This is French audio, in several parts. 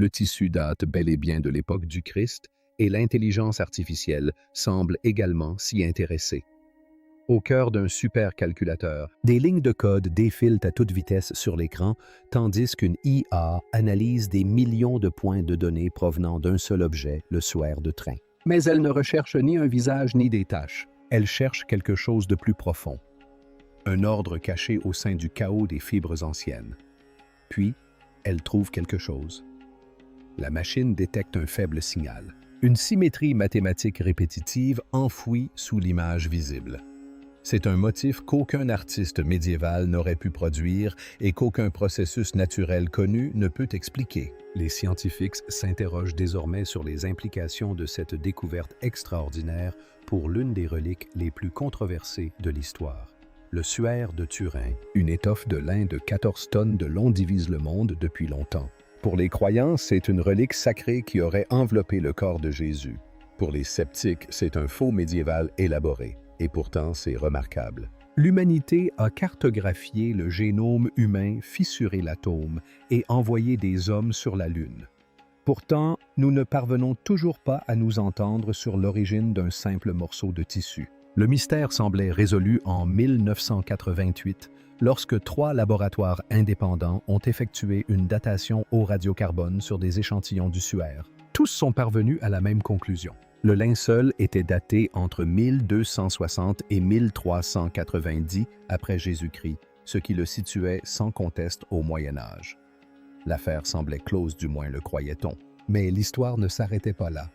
Le tissu date bel et bien de l'époque du Christ et l'intelligence artificielle semble également s'y intéresser. Au cœur d'un supercalculateur, des lignes de code défilent à toute vitesse sur l'écran, tandis qu'une IA analyse des millions de points de données provenant d'un seul objet, le suaire de train. Mais elle ne recherche ni un visage ni des tâches. Elle cherche quelque chose de plus profond. Un ordre caché au sein du chaos des fibres anciennes. Puis, elle trouve quelque chose. La machine détecte un faible signal. Une symétrie mathématique répétitive enfouie sous l'image visible. C'est un motif qu'aucun artiste médiéval n'aurait pu produire et qu'aucun processus naturel connu ne peut expliquer. Les scientifiques s'interrogent désormais sur les implications de cette découverte extraordinaire pour l'une des reliques les plus controversées de l'histoire. Le suaire de Turin, une étoffe de lin de 14 tonnes de long divise le monde depuis longtemps. Pour les croyants, c'est une relique sacrée qui aurait enveloppé le corps de Jésus. Pour les sceptiques, c'est un faux médiéval élaboré. Et pourtant, c'est remarquable. L'humanité a cartographié le génome humain, fissuré l'atome et envoyé des hommes sur la Lune. Pourtant, nous ne parvenons toujours pas à nous entendre sur l'origine d'un simple morceau de tissu. Le mystère semblait résolu en 1988, lorsque 3 laboratoires indépendants ont effectué une datation au radiocarbone sur des échantillons du suaire. Tous sont parvenus à la même conclusion. Le linceul était daté entre 1260 et 1390 après Jésus-Christ, ce qui le situait sans conteste au Moyen Âge. L'affaire semblait close, du moins le croyait-on. Mais l'histoire ne s'arrêtait pas là.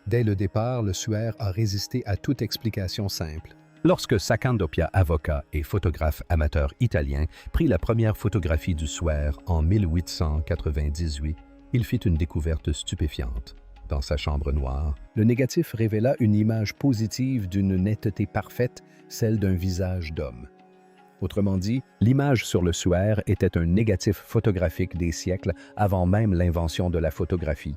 Dès le départ, le suaire a résisté à toute explication simple. Lorsque Sacandopia, avocat et photographe amateur italien, prit la première photographie du suaire en 1898, il fit une découverte stupéfiante. Dans sa chambre noire, le négatif révéla une image positive d'une netteté parfaite, celle d'un visage d'homme. Autrement dit, l'image sur le suaire était un négatif photographique des siècles avant même l'invention de la photographie.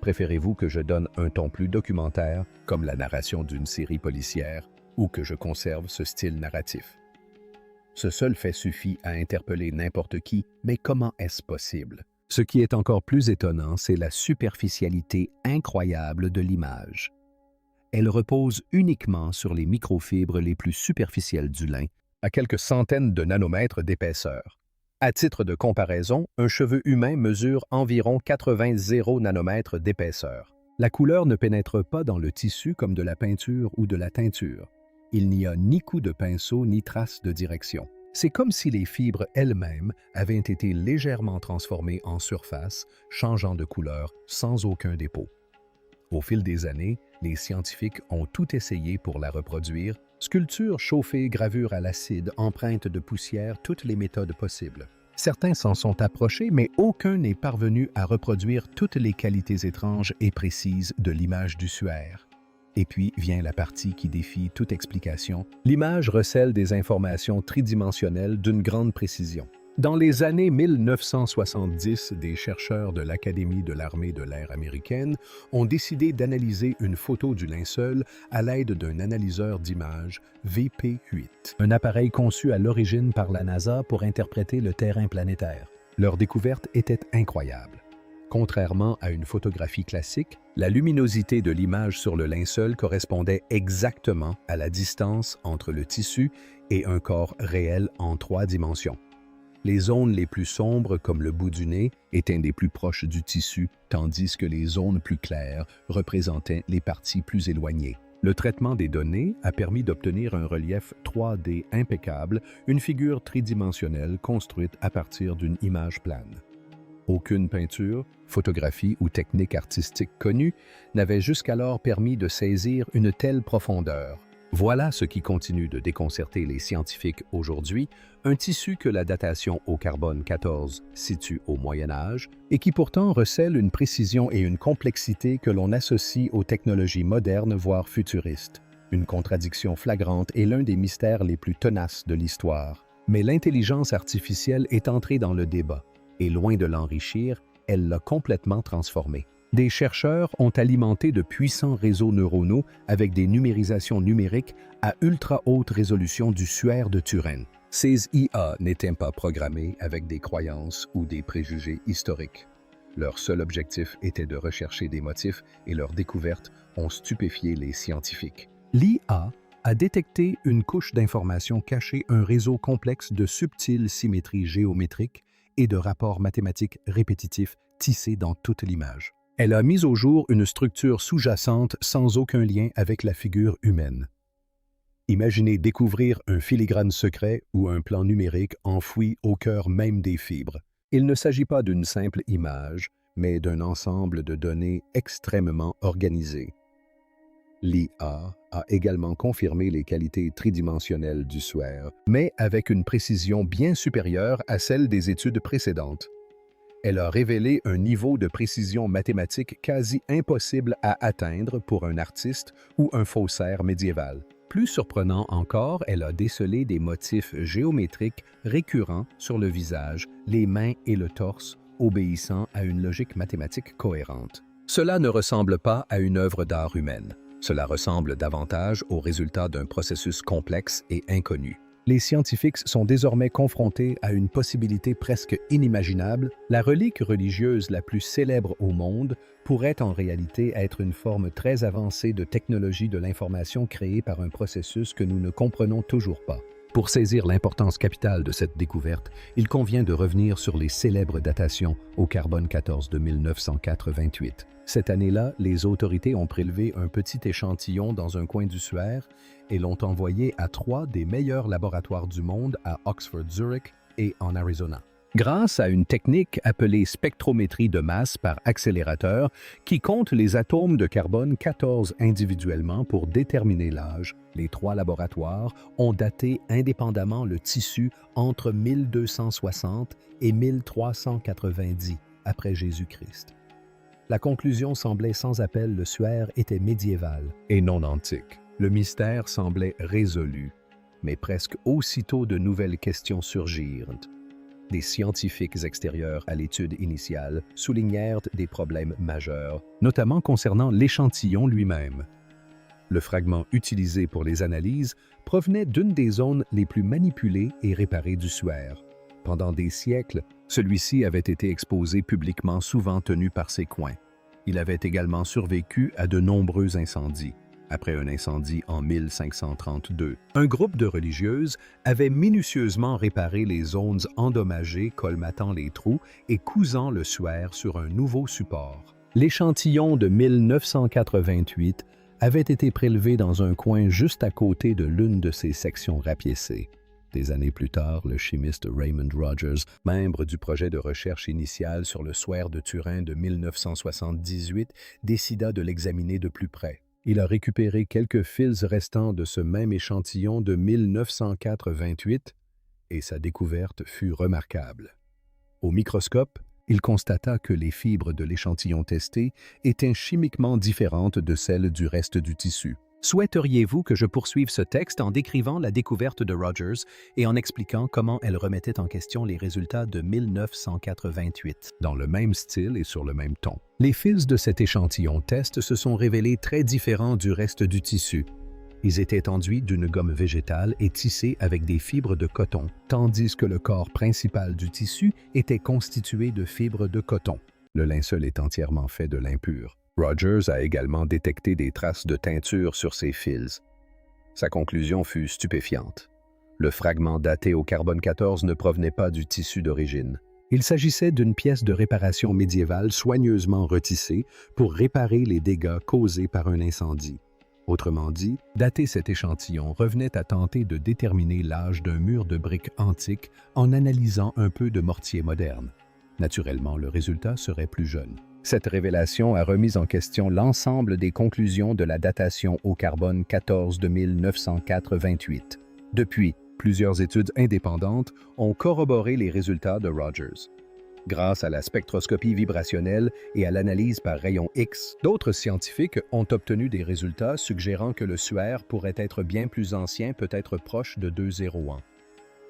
Préférez-vous que je donne un ton plus documentaire, comme la narration d'une série policière, ou que je conserve ce style narratif? Ce seul fait suffit à interpeller n'importe qui, mais comment est-ce possible? Ce qui est encore plus étonnant, c'est la superficialité incroyable de l'image. Elle repose uniquement sur les microfibres les plus superficielles du lin, à quelques centaines de nanomètres d'épaisseur. À titre de comparaison, un cheveu humain mesure environ 80 nanomètres d'épaisseur. La couleur ne pénètre pas dans le tissu comme de la peinture ou de la teinture. Il n'y a ni coup de pinceau ni trace de direction. C'est comme si les fibres elles-mêmes avaient été légèrement transformées en surface, changeant de couleur sans aucun dépôt. Au fil des années, les scientifiques ont tout essayé pour la reproduire: sculpture chauffée, gravure à l'acide, empreinte de poussière, toutes les méthodes possibles. Certains s'en sont approchés, mais aucun n'est parvenu à reproduire toutes les qualités étranges et précises de l'image du suaire. Et puis vient la partie qui défie toute explication. L'image recèle des informations tridimensionnelles d'une grande précision. Dans les années 1970, des chercheurs de l'Académie de l'armée de l'air américaine ont décidé d'analyser une photo du linceul à l'aide d'un analyseur d'images VP8, un appareil conçu à l'origine par la NASA pour interpréter le terrain planétaire. Leur découverte était incroyable. Contrairement à une photographie classique, la luminosité de l'image sur le linceul correspondait exactement à la distance entre le tissu et un corps réel en 3 dimensions. Les zones les plus sombres, comme le bout du nez, étaient les plus proches du tissu, tandis que les zones plus claires représentaient les parties plus éloignées. Le traitement des données a permis d'obtenir un relief 3D impeccable, une figure tridimensionnelle construite à partir d'une image plane. Aucune peinture, photographie ou technique artistique connue n'avait jusqu'alors permis de saisir une telle profondeur. Voilà ce qui continue de déconcerter les scientifiques aujourd'hui, un tissu que la datation au carbone 14 situe au Moyen Âge et qui pourtant recèle une précision et une complexité que l'on associe aux technologies modernes voire futuristes. Une contradiction flagrante et l'un des mystères les plus tenaces de l'histoire. Mais l'intelligence artificielle est entrée dans le débat. Et loin de l'enrichir, elle l'a complètement transformé. Des chercheurs ont alimenté de puissants réseaux neuronaux avec des numérisations numériques à ultra haute résolution du suaire de Turin. Ces IA n'étaient pas programmées avec des croyances ou des préjugés historiques. Leur seul objectif était de rechercher des motifs et leurs découvertes ont stupéfié les scientifiques. L'IA a détecté une couche d'informations cachée, un réseau complexe de subtiles symétries géométriques et de rapports mathématiques répétitifs tissés dans toute l'image. Elle a mis au jour une structure sous-jacente sans aucun lien avec la figure humaine. Imaginez découvrir un filigrane secret ou un plan numérique enfoui au cœur même des fibres. Il ne s'agit pas d'une simple image, mais d'un ensemble de données extrêmement organisées. L'IA a également confirmé les qualités tridimensionnelles du sphère, mais avec une précision bien supérieure à celle des études précédentes. Elle a révélé un niveau de précision mathématique quasi impossible à atteindre pour un artiste ou un faussaire médiéval. Plus surprenant encore, elle a décelé des motifs géométriques récurrents sur le visage, les mains et le torse, obéissant à une logique mathématique cohérente. Cela ne ressemble pas à une œuvre d'art humaine. Cela ressemble davantage au résultat d'un processus complexe et inconnu. Les scientifiques sont désormais confrontés à une possibilité presque inimaginable. La relique religieuse la plus célèbre au monde pourrait en réalité être une forme très avancée de technologie de l'information créée par un processus que nous ne comprenons toujours pas. Pour saisir l'importance capitale de cette découverte, il convient de revenir sur les célèbres datations au carbone 14 de 1904-28. Cette année-là, les autorités ont prélevé un petit échantillon dans un coin du sphère et l'ont envoyé à 3 des meilleurs laboratoires du monde à Oxford, Zurich et en Arizona. Grâce à une technique appelée spectrométrie de masse par accélérateur qui compte les atomes de carbone 14 individuellement pour déterminer l'âge, les 3 laboratoires ont daté indépendamment le tissu entre 1260 et 1390 après Jésus-Christ. La conclusion semblait sans appel, le sphère était médiéval et non antique. Le mystère semblait résolu, mais presque aussitôt de nouvelles questions surgirent. Des scientifiques extérieurs à l'étude initiale soulignèrent des problèmes majeurs, notamment concernant l'échantillon lui-même. Le fragment utilisé pour les analyses provenait d'une des zones les plus manipulées et réparées du sphère. Pendant des siècles, celui-ci avait été exposé publiquement, souvent tenu par ses coins. Il avait également survécu à de nombreux incendies. Après un incendie en 1532, un groupe de religieuses avait minutieusement réparé les zones endommagées, colmatant les trous et cousant le suaire sur un nouveau support. L'échantillon de 1988 avait été prélevé dans un coin juste à côté de l'une de ces sections rapiécées. Des années plus tard, le chimiste Raymond Rogers, membre du projet de recherche initial sur le suaire de Turin de 1978, décida de l'examiner de plus près. Il a récupéré quelques fils restants de ce même échantillon de 1904-28 et sa découverte fut remarquable. Au microscope, il constata que les fibres de l'échantillon testé étaient chimiquement différentes de celles du reste du tissu. Souhaiteriez-vous que je poursuive ce texte en décrivant la découverte de Rogers et en expliquant comment elle remettait en question les résultats de 1904-28? Dans le même style et sur le même ton. Les fils de cet échantillon test se sont révélés très différents du reste du tissu. Ils étaient enduits d'une gomme végétale et tissés avec des fibres de coton, tandis que le corps principal du tissu était constitué de fibres de coton. Le linceul est entièrement fait de lin pur. Rogers a également détecté des traces de teinture sur ces fils. Sa conclusion fut stupéfiante. Le fragment daté au carbone 14 ne provenait pas du tissu d'origine. Il s'agissait d'une pièce de réparation médiévale soigneusement retissée pour réparer les dégâts causés par un incendie. Autrement dit, dater cet échantillon revenait à tenter de déterminer l'âge d'un mur de briques antique en analysant un peu de mortier moderne. Naturellement, le résultat serait plus jeune. Cette révélation a remis en question l'ensemble des conclusions de la datation au carbone 14 de 1904-28. Depuis, plusieurs études indépendantes ont corroboré les résultats de Rogers. Grâce à la spectroscopie vibrationnelle et à l'analyse par rayons X, d'autres scientifiques ont obtenu des résultats suggérant que le suaire pourrait être bien plus ancien, peut-être proche de 201 ans.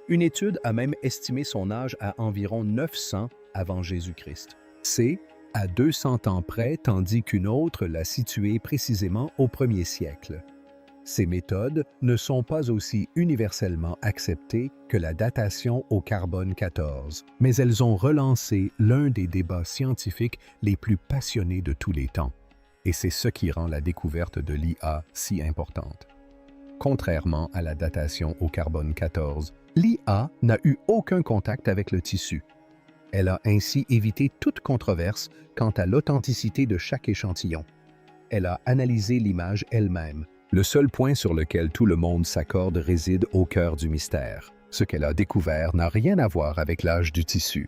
Une étude a même estimé son âge à environ 900 avant Jésus-Christ. C'est à 200 ans près, tandis qu'une autre l'a situé précisément au 1er siècle. Ces méthodes ne sont pas aussi universellement acceptées que la datation au carbone 14, mais elles ont relancé l'un des débats scientifiques les plus passionnés de tous les temps. Et c'est ce qui rend la découverte de l'IA si importante. Contrairement à la datation au carbone 14, l'IA n'a eu aucun contact avec le tissu. Elle a ainsi évité toute controverse quant à l'authenticité de chaque échantillon. Elle a analysé l'image elle-même. Le seul point sur lequel tout le monde s'accorde réside au cœur du mystère. Ce qu'elle a découvert n'a rien à voir avec l'âge du tissu.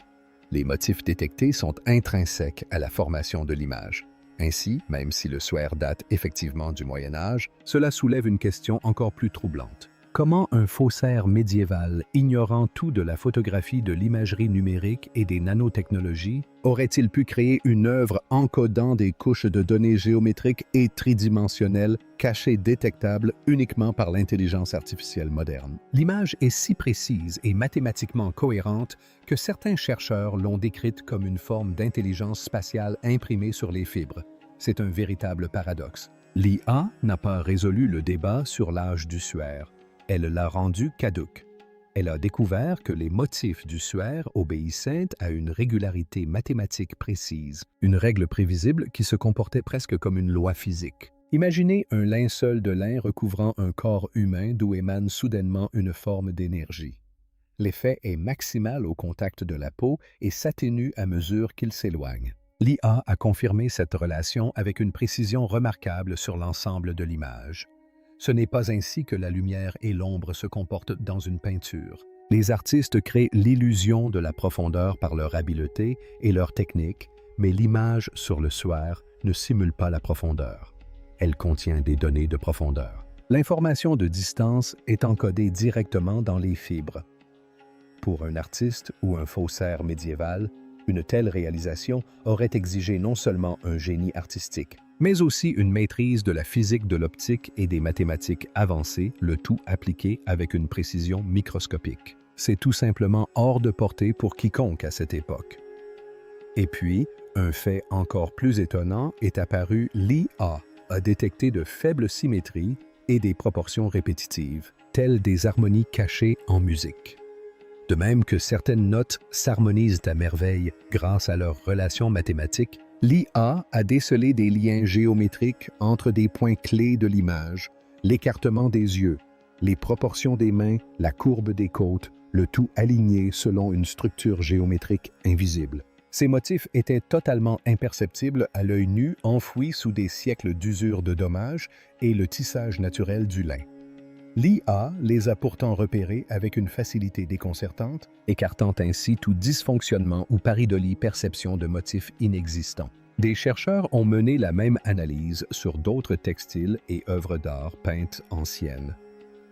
Les motifs détectés sont intrinsèques à la formation de l'image. Ainsi, même si le suaire date effectivement du Moyen Âge, cela soulève une question encore plus troublante. Comment un faussaire médiéval, ignorant tout de la photographie, de l'imagerie numérique et des nanotechnologies, aurait-il pu créer une œuvre encodant des couches de données géométriques et tridimensionnelles cachées détectables uniquement par l'intelligence artificielle moderne? L'image est si précise et mathématiquement cohérente que certains chercheurs l'ont décrite comme une forme d'intelligence spatiale imprimée sur les fibres. C'est un véritable paradoxe. L'IA n'a pas résolu le débat sur l'âge du suaire. Elle l'a rendu caduque. Elle a découvert que les motifs du suaire obéissaient à une régularité mathématique précise, une règle prévisible qui se comportait presque comme une loi physique. Imaginez un linceul de lin recouvrant un corps humain d'où émane soudainement une forme d'énergie. L'effet est maximal au contact de la peau et s'atténue à mesure qu'il s'éloigne. L'IA a confirmé cette relation avec une précision remarquable sur l'ensemble de l'image. Ce n'est pas ainsi que la lumière et l'ombre se comportent dans une peinture. Les artistes créent l'illusion de la profondeur par leur habileté et leur technique, mais l'image sur le suaire ne simule pas la profondeur. Elle contient des données de profondeur. L'information de distance est encodée directement dans les fibres. Pour un artiste ou un faussaire médiéval, une telle réalisation aurait exigé non seulement un génie artistique, mais aussi une maîtrise de la physique de l'optique et des mathématiques avancées, le tout appliqué avec une précision microscopique. C'est tout simplement hors de portée pour quiconque à cette époque. Et puis, un fait encore plus étonnant est apparu: l'IA a détecté de faibles symétries et des proportions répétitives, telles des harmonies cachées en musique. De même que certaines notes s'harmonisent à merveille grâce à leurs relations mathématiques, l'IA a décelé des liens géométriques entre des points clés de l'image, l'écartement des yeux, les proportions des mains, la courbe des côtes, le tout aligné selon une structure géométrique invisible. Ces motifs étaient totalement imperceptibles à l'œil nu, enfouis sous des siècles d'usure de dommages et le tissage naturel du lin. L'IA les a pourtant repérés avec une facilité déconcertante, écartant ainsi tout dysfonctionnement ou pareidolie perception de motifs inexistants. Des chercheurs ont mené la même analyse sur d'autres textiles et œuvres d'art peintes anciennes.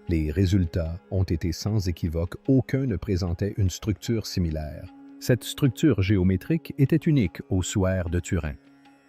Les résultats ont été sans équivoque, aucun ne présentait une structure similaire. Cette structure géométrique était unique au suaire de Turin.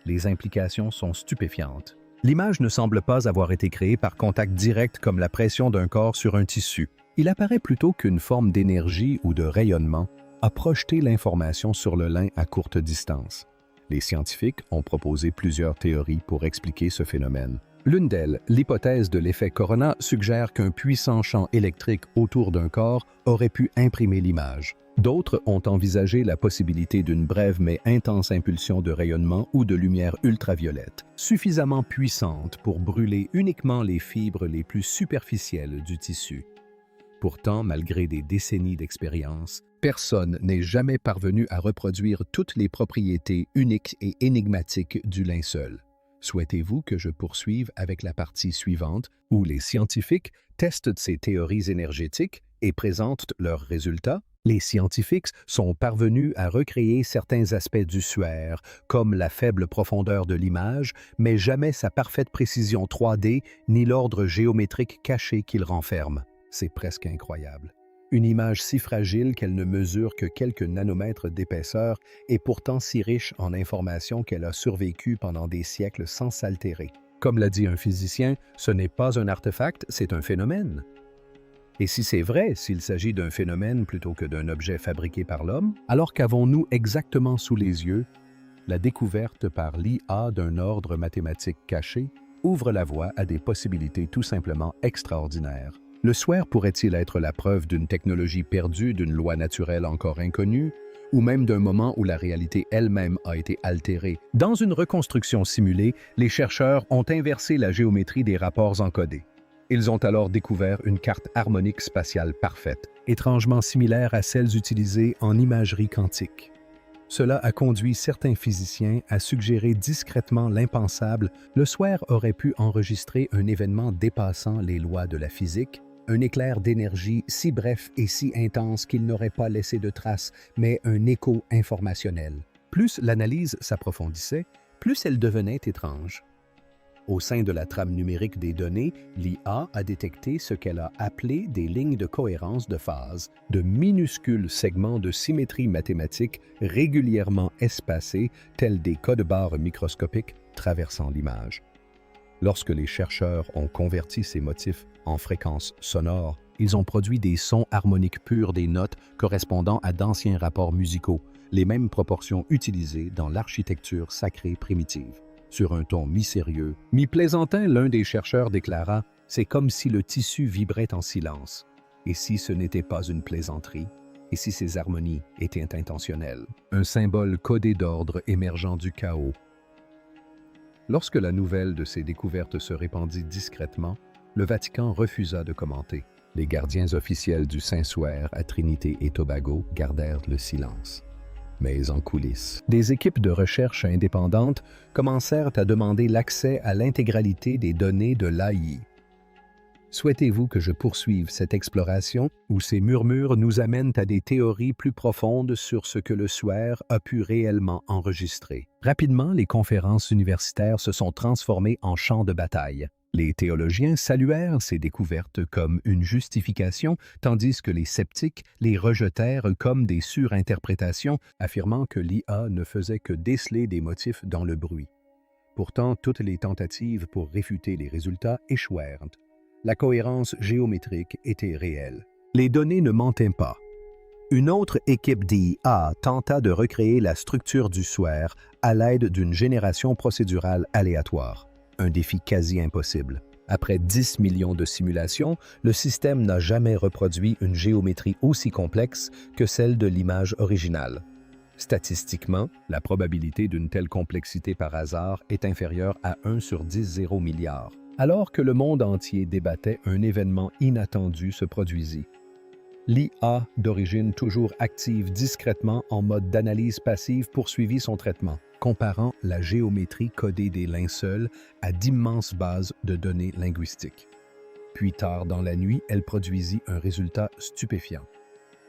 Les implications sont stupéfiantes. L'image ne semble pas avoir été créée par contact direct comme la pression d'un corps sur un tissu. Il apparaît plutôt qu'une forme d'énergie ou de rayonnement a projeté l'information sur le lin à courte distance. Les scientifiques ont proposé plusieurs théories pour expliquer ce phénomène. L'une d'elles, l'hypothèse de l'effet Corona, suggère qu'un puissant champ électrique autour d'un corps aurait pu imprimer l'image. D'autres ont envisagé la possibilité d'une brève mais intense impulsion de rayonnement ou de lumière ultraviolette, suffisamment puissante pour brûler uniquement les fibres les plus superficielles du tissu. Pourtant, malgré des décennies d'expérience, personne n'est jamais parvenu à reproduire toutes les propriétés uniques et énigmatiques du linceul. Souhaitez-vous que je poursuive avec la partie suivante, où les scientifiques testent ces théories énergétiques et présentent leurs résultats? Les scientifiques sont parvenus à recréer certains aspects du suaire, comme la faible profondeur de l'image, mais jamais sa parfaite précision 3D ni l'ordre géométrique caché qu'il renferme. C'est presque incroyable. Une image si fragile qu'elle ne mesure que quelques nanomètres d'épaisseur est pourtant si riche en informations qu'elle a survécu pendant des siècles sans s'altérer. Comme l'a dit un physicien, ce n'est pas un artefact, c'est un phénomène. Et si c'est vrai, s'il s'agit d'un phénomène plutôt que d'un objet fabriqué par l'homme, alors qu'avons-nous exactement sous les yeux? La découverte par l'IA d'un ordre mathématique caché? ouvre la voie à des possibilités tout simplement extraordinaires. Le SWER pourrait-il être la preuve d'une technologie perdue, d'une loi naturelle encore inconnue, ou même d'un moment où la réalité elle-même a été altérée? Dans une reconstruction simulée, les chercheurs ont inversé la géométrie des rapports encodés. Ils ont alors découvert une carte harmonique spatiale parfaite, étrangement similaire à celles utilisées en imagerie quantique. Cela a conduit certains physiciens à suggérer discrètement l'impensable. Le SWER aurait pu enregistrer un événement dépassant les lois de la physique, un éclair d'énergie si bref et si intense qu'il n'aurait pas laissé de traces, mais un écho informationnel. Plus l'analyse s'approfondissait, plus elle devenait étrange. Au sein de la trame numérique des données, l'IA a détecté ce qu'elle a appelé des lignes de cohérence de phase, de minuscules segments de symétrie mathématique régulièrement espacés, tels des codes-barres microscopiques traversant l'image. Lorsque les chercheurs ont converti ces motifs en fréquences sonores, ils ont produit des sons harmoniques purs des notes correspondant à d'anciens rapports musicaux, les mêmes proportions utilisées dans l'architecture sacrée primitive. Sur un ton mi-sérieux, mi-plaisantin, l'un des chercheurs déclara « C'est comme si le tissu vibrait en silence. Et si ce n'était pas une plaisanterie? Et si ces harmonies étaient intentionnelles? Un symbole codé d'ordre émergeant du chaos. » Lorsque la nouvelle de ces découvertes se répandit discrètement, le Vatican refusa de commenter. Les gardiens officiels du Saint-Suaire à Trinité et Tobago gardèrent le silence. Mais en coulisses, des équipes de recherche indépendantes commencèrent à demander l'accès à l'intégralité des données de l'AI. Souhaitez-vous que je poursuive cette exploration ou ces murmures nous amènent à des théories plus profondes sur ce que le SWER a pu réellement enregistrer? Rapidement, les conférences universitaires se sont transformées en champs de bataille. Les théologiens saluèrent ces découvertes comme une justification, tandis que les sceptiques les rejetèrent comme des surinterprétations, affirmant que l'IA ne faisait que déceler des motifs dans le bruit. Pourtant, toutes les tentatives pour réfuter les résultats échouèrent. La cohérence géométrique était réelle. Les données ne mentaient pas. Une autre équipe d'IA tenta de recréer la structure du SWER à l'aide d'une génération procédurale aléatoire. Un défi quasi impossible. Après 10 millions de simulations, le système n'a jamais reproduit une géométrie aussi complexe que celle de l'image originale. Statistiquement, la probabilité d'une telle complexité par hasard est inférieure à 1 sur 10,0 milliards. Alors que le monde entier débattait, un événement inattendu se produisit. L'IA, d'origine toujours active discrètement en mode d'analyse passive, poursuivit son traitement, comparant la géométrie codée des linceuls à d'immenses bases de données linguistiques. Puis tard dans la nuit, elle produisit un résultat stupéfiant.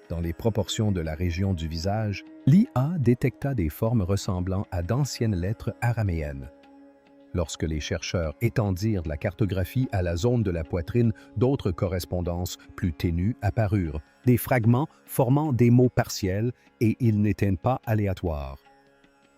Dans les proportions de la région du visage, l'IA détecta des formes ressemblant à d'anciennes lettres araméennes. Lorsque les chercheurs étendirent la cartographie à la zone de la poitrine, d'autres correspondances plus ténues apparurent, des fragments formant des mots partiels et ils n'étaient pas aléatoires.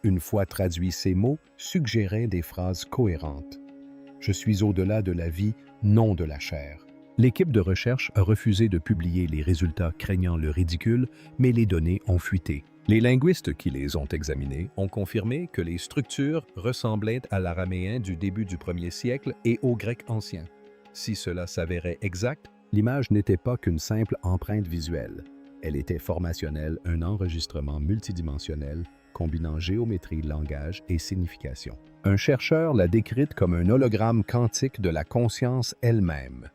Une fois traduits, ces mots suggéraient des phrases cohérentes. « Je suis au-delà de la vie, non de la chair ». L'équipe de recherche a refusé de publier les résultats craignant le ridicule, mais les données ont fuité. Les linguistes qui les ont examinés ont confirmé que les structures ressemblaient à l'araméen du début du 1er siècle et au grec ancien. Si cela s'avérait exact, l'image n'était pas qu'une simple empreinte visuelle. Elle était formationnelle, un enregistrement multidimensionnel combinant géométrie, langage et signification. Un chercheur l'a décrite comme un hologramme quantique de la conscience elle-même.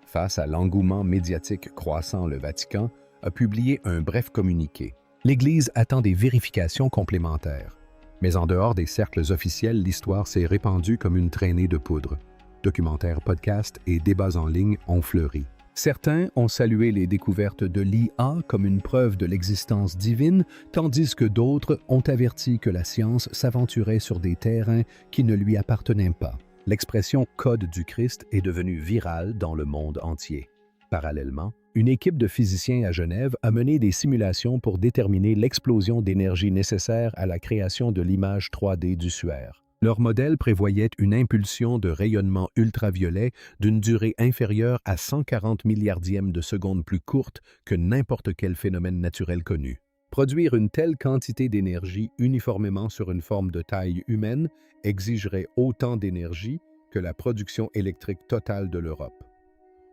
Face à l'engouement médiatique croissant, le Vatican a publié un bref communiqué. L'Église attend des vérifications complémentaires. Mais en dehors des cercles officiels, l'histoire s'est répandue comme une traînée de poudre. Documentaires, podcasts et débats en ligne ont fleuri. Certains ont salué les découvertes de l'IA comme une preuve de l'existence divine, tandis que d'autres ont averti que la science s'aventurait sur des terrains qui ne lui appartenaient pas. L'expression « code du Christ » est devenue virale dans le monde entier. Parallèlement, une équipe de physiciens à Genève a mené des simulations pour déterminer l'explosion d'énergie nécessaire à la création de l'image 3D du SWER. Leur modèle prévoyait une impulsion de rayonnement ultraviolet d'une durée inférieure à 140 milliardièmes de seconde plus courte que n'importe quel phénomène naturel connu. Produire une telle quantité d'énergie uniformément sur une forme de taille humaine exigerait autant d'énergie que la production électrique totale de l'Europe.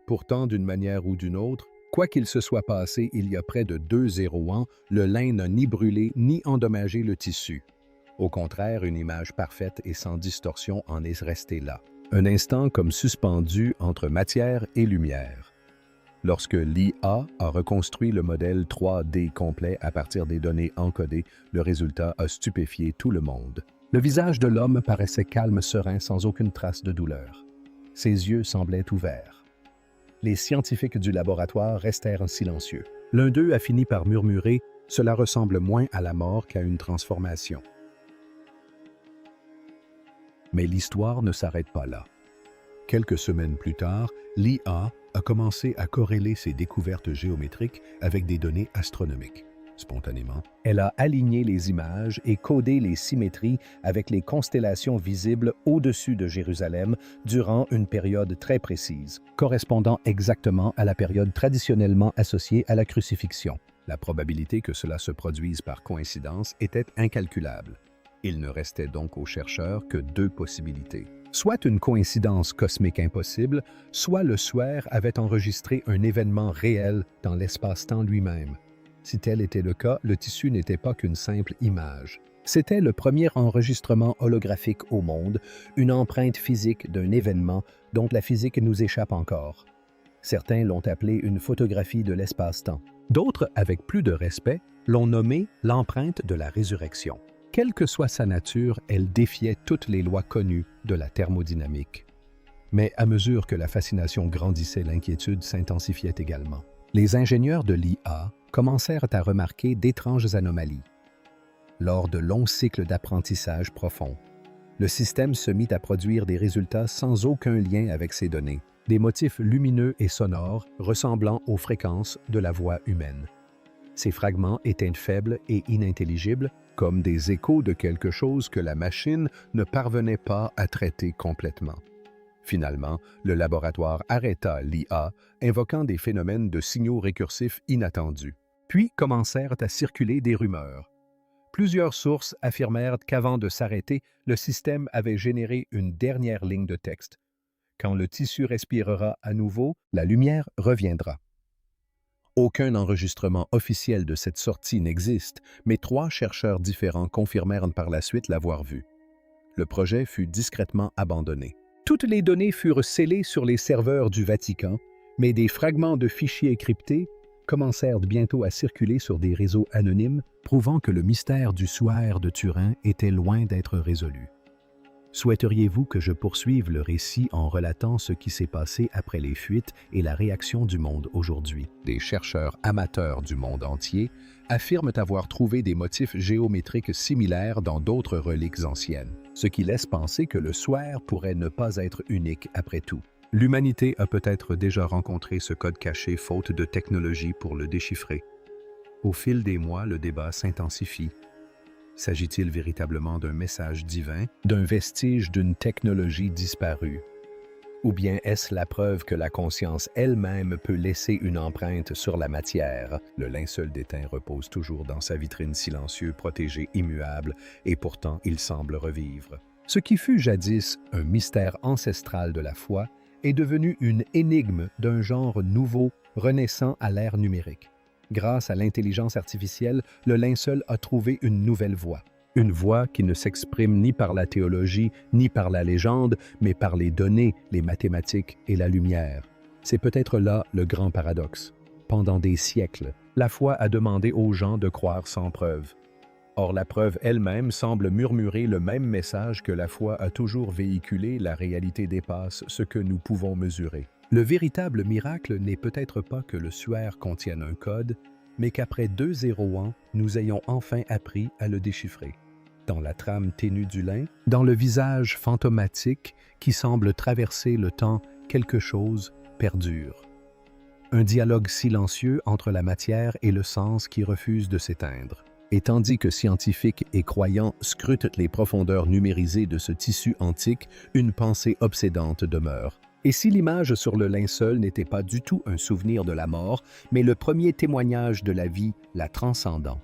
Pourtant, d'une manière ou d'une autre, quoi qu'il se soit passé il y a près de 2 ans, le lin n'a ni brûlé ni endommagé le tissu. Au contraire, une image parfaite et sans distorsion en est restée là. Un instant comme suspendu entre matière et lumière. Lorsque l'IA a reconstruit le modèle 3D complet à partir des données encodées, le résultat a stupéfié tout le monde. Le visage de l'homme paraissait calme, serein, sans aucune trace de douleur. Ses yeux semblaient ouverts. Les scientifiques du laboratoire restèrent silencieux. L'un d'eux a fini par murmurer « Cela ressemble moins à la mort qu'à une transformation ». Mais l'histoire ne s'arrête pas là. Quelques semaines plus tard, l'IA a commencé à corréler ses découvertes géométriques avec des données astronomiques. Spontanément, elle a aligné les images et codé les symétries avec les constellations visibles au-dessus de Jérusalem durant une période très précise, correspondant exactement à la période traditionnellement associée à la crucifixion. La probabilité que cela se produise par coïncidence était incalculable. Il ne restait donc aux chercheurs que 2 possibilités. Soit une coïncidence cosmique impossible, soit le SWER avait enregistré un événement réel dans l'espace-temps lui-même. Si tel était le cas, le tissu n'était pas qu'une simple image. C'était le premier enregistrement holographique au monde, une empreinte physique d'un événement dont la physique nous échappe encore. Certains l'ont appelé une photographie de l'espace-temps. D'autres, avec plus de respect, l'ont nommé l'empreinte de la résurrection. Quelle que soit sa nature, elle défiait toutes les lois connues de la thermodynamique. Mais à mesure que la fascination grandissait, l'inquiétude s'intensifiait également. Les ingénieurs de l'IA commencèrent à remarquer d'étranges anomalies. Lors de longs cycles d'apprentissage profond, le système se mit à produire des résultats sans aucun lien avec ces données, des motifs lumineux et sonores ressemblant aux fréquences de la voix humaine. Ces fragments étaient faibles et inintelligibles, comme des échos de quelque chose que la machine ne parvenait pas à traiter complètement. Finalement, le laboratoire arrêta l'IA, invoquant des phénomènes de signaux récursifs inattendus. Puis commencèrent à circuler des rumeurs. Plusieurs sources affirmèrent qu'avant de s'arrêter, le système avait généré une dernière ligne de texte. Quand le tissu respirera à nouveau, la lumière reviendra. Aucun enregistrement officiel de cette sortie n'existe, mais 3 chercheurs différents confirmèrent par la suite l'avoir vu. Le projet fut discrètement abandonné. Toutes les données furent scellées sur les serveurs du Vatican, mais des fragments de fichiers cryptés commencèrent bientôt à circuler sur des réseaux anonymes, prouvant que le mystère du SWER de Turin était loin d'être résolu. Souhaiteriez-vous que je poursuive le récit en relatant ce qui s'est passé après les fuites et la réaction du monde aujourd'hui? Des chercheurs amateurs du monde entier affirment avoir trouvé des motifs géométriques similaires dans d'autres reliques anciennes, ce qui laisse penser que le SWER pourrait ne pas être unique après tout. L'humanité a peut-être déjà rencontré ce code caché faute de technologie pour le déchiffrer. Au fil des mois, le débat s'intensifie. S'agit-il véritablement d'un message divin, d'un vestige d'une technologie disparue? Ou bien est-ce la preuve que la conscience elle-même peut laisser une empreinte sur la matière? Le linceul d'étain repose toujours dans sa vitrine silencieuse, protégé, immuable, et pourtant il semble revivre. Ce qui fut jadis un mystère ancestral de la foi est devenu une énigme d'un genre nouveau, renaissant à l'ère numérique. Grâce à l'intelligence artificielle, le linceul a trouvé une nouvelle voie. Une voie qui ne s'exprime ni par la théologie, ni par la légende, mais par les données, les mathématiques et la lumière. C'est peut-être là le grand paradoxe. Pendant des siècles, la foi a demandé aux gens de croire sans preuve. Or, la preuve elle-même semble murmurer le même message que la foi a toujours véhiculé: la réalité dépasse ce que nous pouvons mesurer. Le véritable miracle n'est peut-être pas que le SWER contienne un code, mais qu'après 2 ans, nous ayons enfin appris à le déchiffrer. Dans la trame ténue du lin, dans le visage fantomatique qui semble traverser le temps, quelque chose perdure. Un dialogue silencieux entre la matière et le sens qui refuse de s'éteindre. Et tandis que scientifiques et croyants scrutent les profondeurs numérisées de ce tissu antique, une pensée obsédante demeure. Et si l'image sur le linceul n'était pas du tout un souvenir de la mort, mais le premier témoignage de la vie la transcendant?